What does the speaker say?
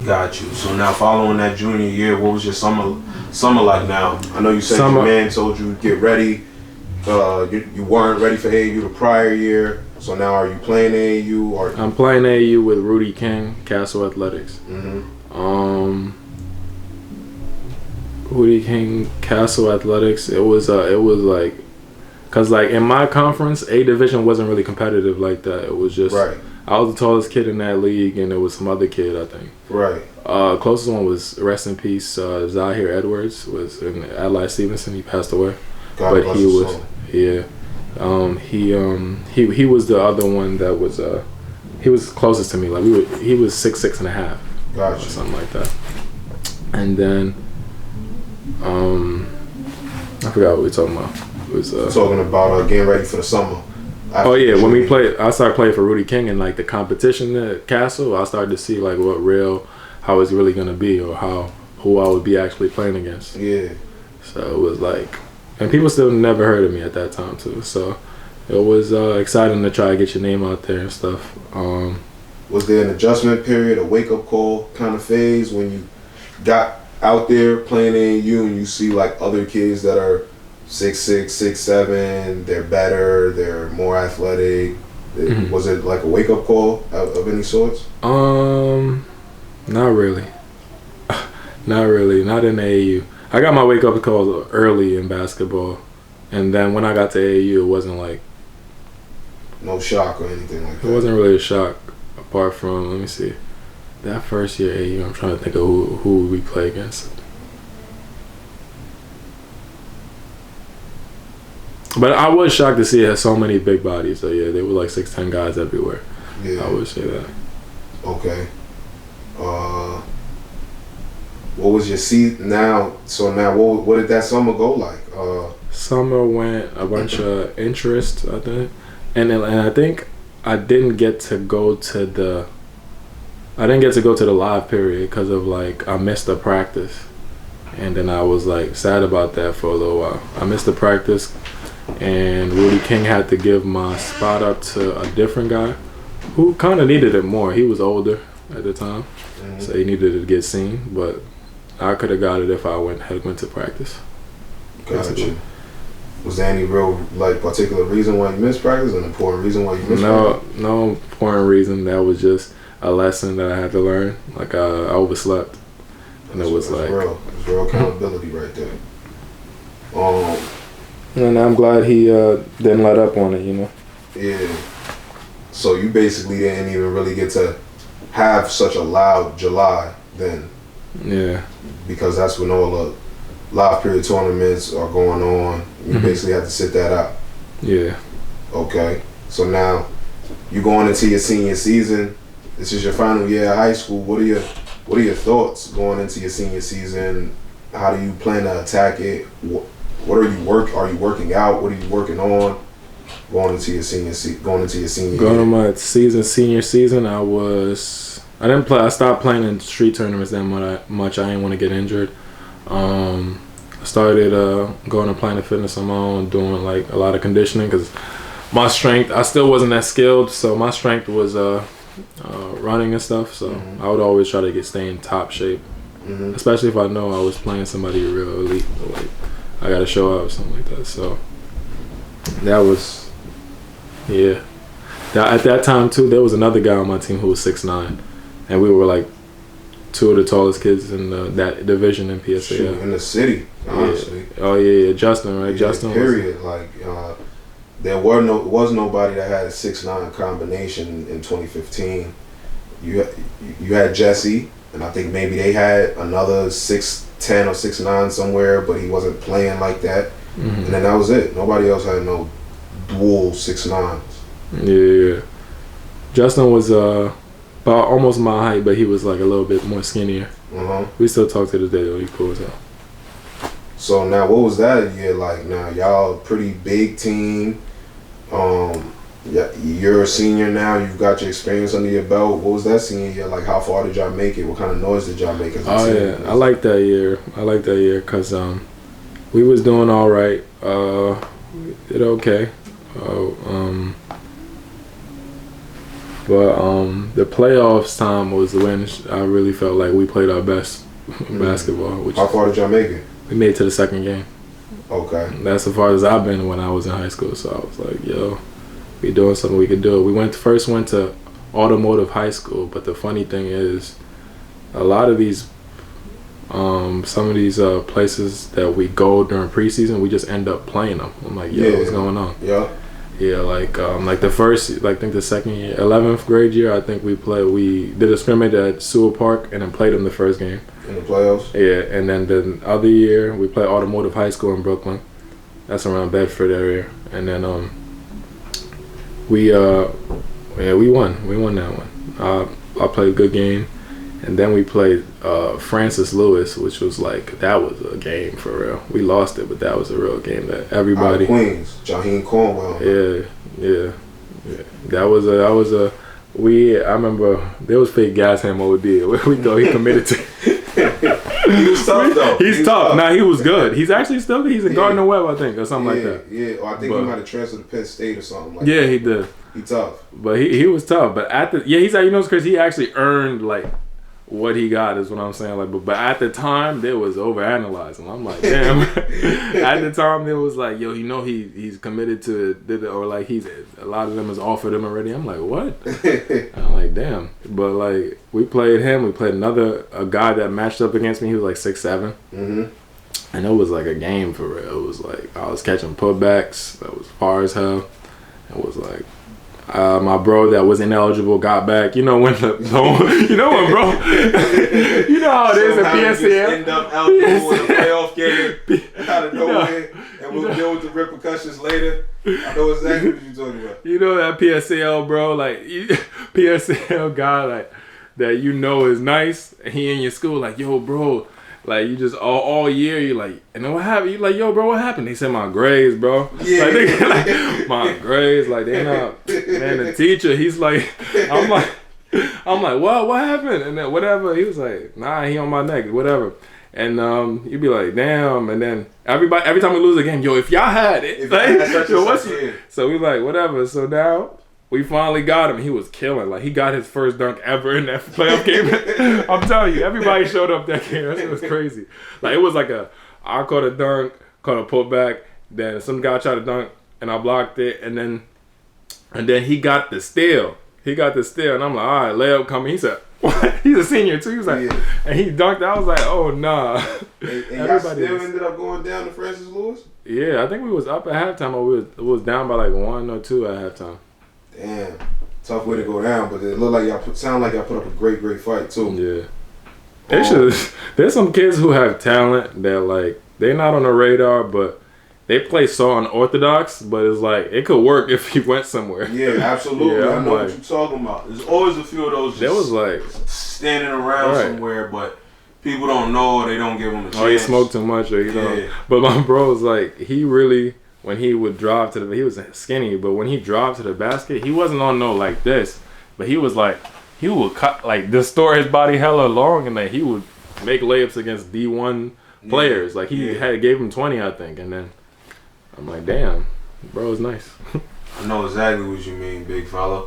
Got you. So now, following that junior year, what was your summer like? Now, I know you said your man told you get ready. You weren't ready for AAU the prior year. So now, are you playing AAU or? I'm playing AAU with Rudy King, Castle Athletics. Rudy King, Castle Athletics. It was like, cause like in my conference, A division wasn't really competitive like that. It was just right. I was the tallest kid in that league, and there was some other kid, I think. Right. Closest one was, rest in peace, Zahir Edwards was in Adlai Stevenson. He passed away. God but he was soul. Yeah. He was the other one that was he was closest to me. Like he was 6'6.5". Gotcha. Or something like that. And then I forgot what we were talking about. It was talking about getting ready for the summer. Oh yeah, when we played, I started playing for Rudy King, and like the competition at Castle, I started to see like how it's really gonna be, or who I would be actually playing against. Yeah. So it was like, and people still never heard of me at that time too. So it was exciting to try to get your name out there and stuff. Was there an adjustment period, a wake up call kind of phase when you got out there playing AAU and you see like other kids that are 6'6", 6'7", they're better, they're more athletic? Was it like a wake up call of any sorts? Not really. Not really. Not in AAU. I got my wake up call early in basketball, and then when I got to AAU, it wasn't like no shock or anything like that. It wasn't really a shock, apart from, let me see, that first year AAU. I'm trying to think of who we play against. But I was shocked to see it had so many big bodies. So yeah, they were like 6'10" guys everywhere. Yeah, I would say that. Okay. What was your season now? So now, what did that summer go like? Summer went a bunch of interest, I think, and I think I didn't get to go to the live period because of like I missed the practice, and then I was like sad about that for a little while. I missed the practice, and Rudy King had to give my spot up to a different guy who kind of needed it more. He was older at the time, so he needed to get seen, but I could have got it if I had went to practice. Gotcha. Was there any real particular reason why you missed practice? An important reason why you missed practice? No important reason. That was just a lesson that I had to learn. Like I overslept, and it was like real accountability right there. And I'm glad he didn't let up on it. You know. Yeah. So you basically didn't even really get to have such a loud July then. Yeah. Because that's when all the live period tournaments are going on. You basically have to sit that out. Yeah. Okay. So now you're going into your senior season. This is your final year of high school. What are your thoughts going into your senior season? How do you plan to attack it? What are you working out? What are you working on going into your senior year? Going to my senior season, I didn't play. I stopped playing in street tournaments that much. I didn't want to get injured. I started going to Planet Fitness on my own, doing like a lot of conditioning because my strength, I still wasn't that skilled, so my strength was running and stuff. So I would always try to stay in top shape, especially if I know I was playing somebody real elite. Like I got to show up or something like that. So that was, yeah. At that time too, there was another guy on my team who was 6'9", and we were like two of the tallest kids in that division in PSAL. Shoot, in the city, honestly. Yeah. Oh yeah, Justin, right? Yeah, Justin. Period. There was nobody that had a 6'9" combination in 2015. You had Jesse, and I think maybe they had another 6'10" or 6'9" somewhere, but he wasn't playing like that. And then that was it. Nobody else had no dual 6'9". Yeah. Justin was about almost my height, but he was like a little bit more skinnier. We still talk to this day though. He's cool as hell. So now, what was that year like? Now y'all a pretty big team. You're a senior now. You've got your experience under your belt. What was that senior year like? How far did y'all make it? What kind of noise did y'all make as a team? Yeah, I like that year. Because we was doing all right. Did okay. But the playoffs time was when I really felt like we played our best basketball. Which How far did y'all make it? we made it to the second game. Okay. That's as far as I've been when I was in high school. So I was like, yo, we doing something we could do. We went to automotive high school, but the funny thing is, a lot of these, some of these places that we go during preseason, we just end up playing them. I'm like, yo, what's going on? Yeah. Yeah, like the first, like I think the second year, 11th grade year, I think we did a scrimmage at Sewell Park and then played them the first game. In the playoffs? Yeah, and then the other year we played Automotive High School in Brooklyn. That's around Bedford area. And then we won. We won that one. I played a good game. And then we played Francis Lewis, which was like, that was a game for real. We lost it, but that was a real game that everybody. Out of Queens, Jaheim Cornwell. Yeah. I remember there was fake gas him what we did. We thought he committed to. He was tough though. He's tough. Nah, he was good. He's actually still good. He's in Gardner Webb, I think, or something like that. Yeah, or I think he might have transferred to Penn State or something like that. Yeah, he did. He tough. But he was tough. But he's like, it's crazy. He actually earned like what he got is what I'm saying. Like, but at the time, they was overanalyzing. I'm like, damn. At the time, they was like, yo, he's committed to it, or like a lot of them has offered him already. I'm like, what? I'm like, damn. But like, we played him. We played a guy that matched up against me. He was like 6'7". Mm-hmm. And it was like a game for real. It was like I was catching putbacks that was far as hell. It was like. My bro that was ineligible got back. You know when bro. You know how it is in PSAL. End up eligible in a playoff game out of nowhere, and we'll deal with the repercussions later. I know exactly what you're talking about. You know that PSAL bro, like PSAL guy, like that is nice. And he in your school, like yo, bro. Like, you just, all year, you like, and then what happened? You like, yo, bro, what happened? He said, my grades, bro. Yeah. Like, my grades, like, they not, man, the teacher, he's like, I'm like, what happened? And then whatever, he was like, nah, he on my neck, whatever. And you'd be like, damn. And then every time we lose a game, yo, if y'all had it, so we like, whatever. So now, we finally got him. He was killing. Like, he got his first dunk ever in that playoff game. I'm telling you, everybody showed up that game. That shit was crazy. Like, it was like I caught a dunk, caught a putback, then some guy tried to dunk, and I blocked it, and then he got the steal. And I'm like, all right, layup coming. He said, what? He's a senior, too. He was like, and he dunked. I was like, oh, nah. And y'all still ended up going down to Francis Lewis? Yeah, I think we was up at halftime, or we was down by like 1 or 2 at halftime. Damn, tough way to go down, but it looked like y'all put up a great fight too. Yeah, there's some kids who have talent that like they're not on the radar, but they play so unorthodox. But it's like it could work if he went somewhere. Yeah, absolutely. I know what you're talking about. There's always a few of those. There was like standing around somewhere, but people don't know or they don't give him a chance. Oh, he smoked too much, or you know. But my bro was like, he really. When he would drive he was skinny, but when he drove to the basket, he wasn't on no like this. But he was like, he would cut, like, distort his body hella long, and like he would make layups against D1 players. Like, he gave him 20, I think. And then I'm like, damn, bro is nice. I know exactly what you mean, big fella.